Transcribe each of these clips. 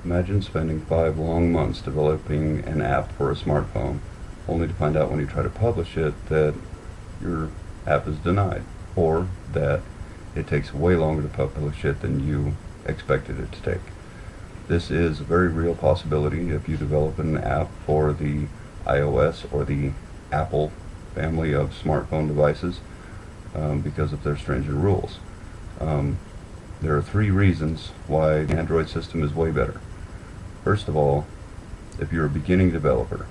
Imagine spending 5 long months developing an app for a smartphone, only to find out when you try to publish it that your app is denied, or that it takes way longer to publish it than you expected it to take. This is a very real possibility if you develop an app for the iOS or the Apple family of smartphone devices, because of their stringent rules. There are 3 reasons why the Android system is way better. First of all, if you're a beginning developer,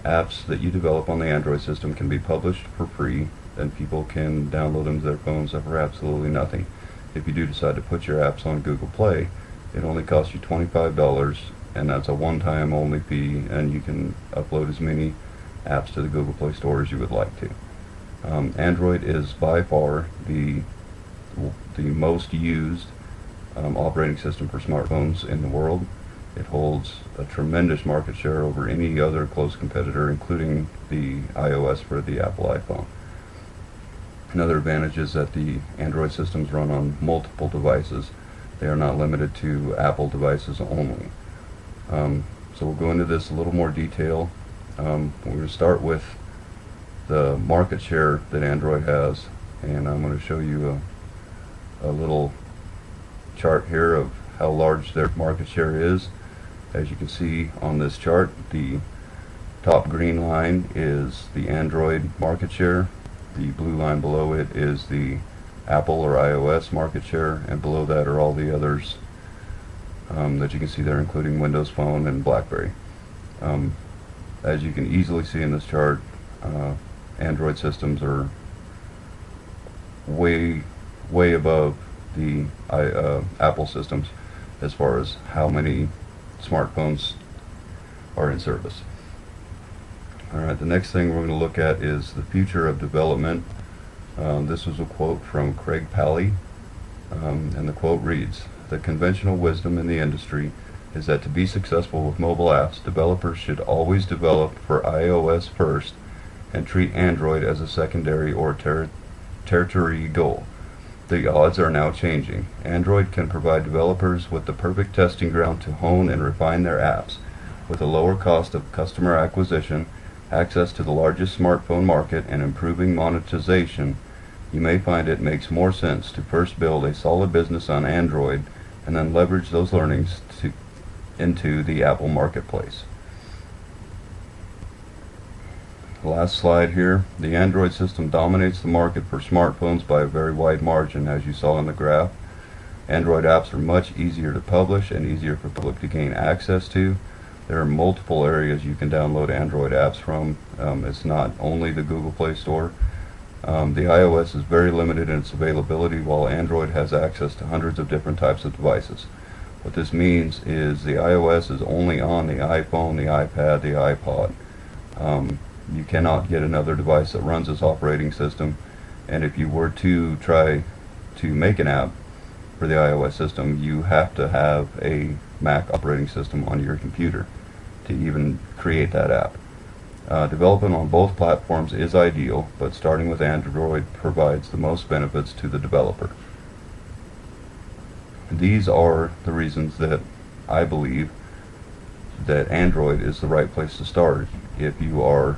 apps that you develop on the Android system can be published for free, and people can download them to their phones for absolutely nothing. If you do decide to put your apps on Google Play, it only costs you $25, and that's a one-time only fee, and you can upload as many apps to the Google Play Store as you would like to. Android is by far the most used operating system for smartphones in the world. It holds a tremendous market share over any other close competitor, including the iOS for the Apple iPhone. Another advantage is that the Android systems run on multiple devices. They are not limited to Apple devices only. So we'll go into this a little more detail. We're going to start with the market share that Android has, and I'm going to show you a little chart here of how large their market share is. As you can see on this chart, the top green line is the Android market share, the blue line below it is the Apple or iOS market share, and below that are all the others that you can see there, including Windows Phone and BlackBerry. As you can easily see in this chart, Android systems are way above the Apple systems as far as how many smartphones are in service. Alright, the next thing we're going to look at is the future of development. This was a quote from Craig Pally, and the quote reads, "The conventional wisdom in the industry is that to be successful with mobile apps, developers should always develop for iOS first and treat Android as a secondary or tertiary goal. The odds are now changing. Android can provide developers with the perfect testing ground to hone and refine their apps. With a lower cost of customer acquisition, access to the largest smartphone market, and improving monetization, you may find it makes more sense to first build a solid business on Android and then leverage those learnings into the Apple marketplace." Last slide here. The Android system dominates the market for smartphones by a very wide margin, as you saw in the graph. Android apps are much easier to publish and easier for the public to gain access to. There are multiple areas you can download Android apps from. It's not only the Google Play Store. The iOS is very limited in its availability, while Android has access to hundreds of different types of devices. What this means is the iOS is only on the iPhone, the iPad, the iPod. You cannot get another device that runs this operating system, and if you were to try to make an app for the iOS system, you have to have a Mac operating system on your computer to even create that app. Development on both platforms is ideal, but starting with Android provides the most benefits to the developer. These are the reasons that I believe that Android is the right place to start if you are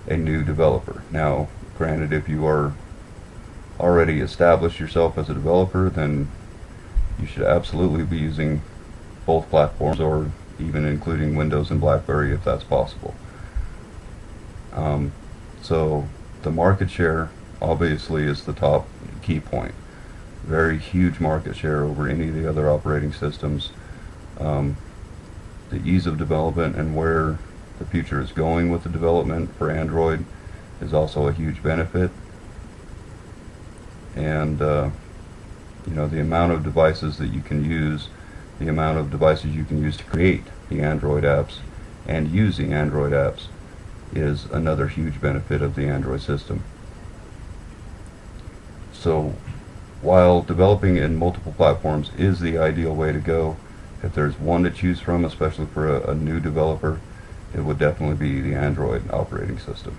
a new developer. Now, granted, if you are already established yourself as a developer, then you should absolutely be using both platforms, or even including Windows and BlackBerry if that's possible. So the market share obviously is the top key point. Very huge market share over any of the other operating systems. The ease of development and where the future is going with the development for Android is also a huge benefit. And you know, the amount of devices that you can use, the amount of devices you can use to create the Android apps and use the Android apps is another huge benefit of the Android system. So while developing in multiple platforms is the ideal way to go, if there's one to choose from, especially for a new developer, it would definitely be the Android operating system.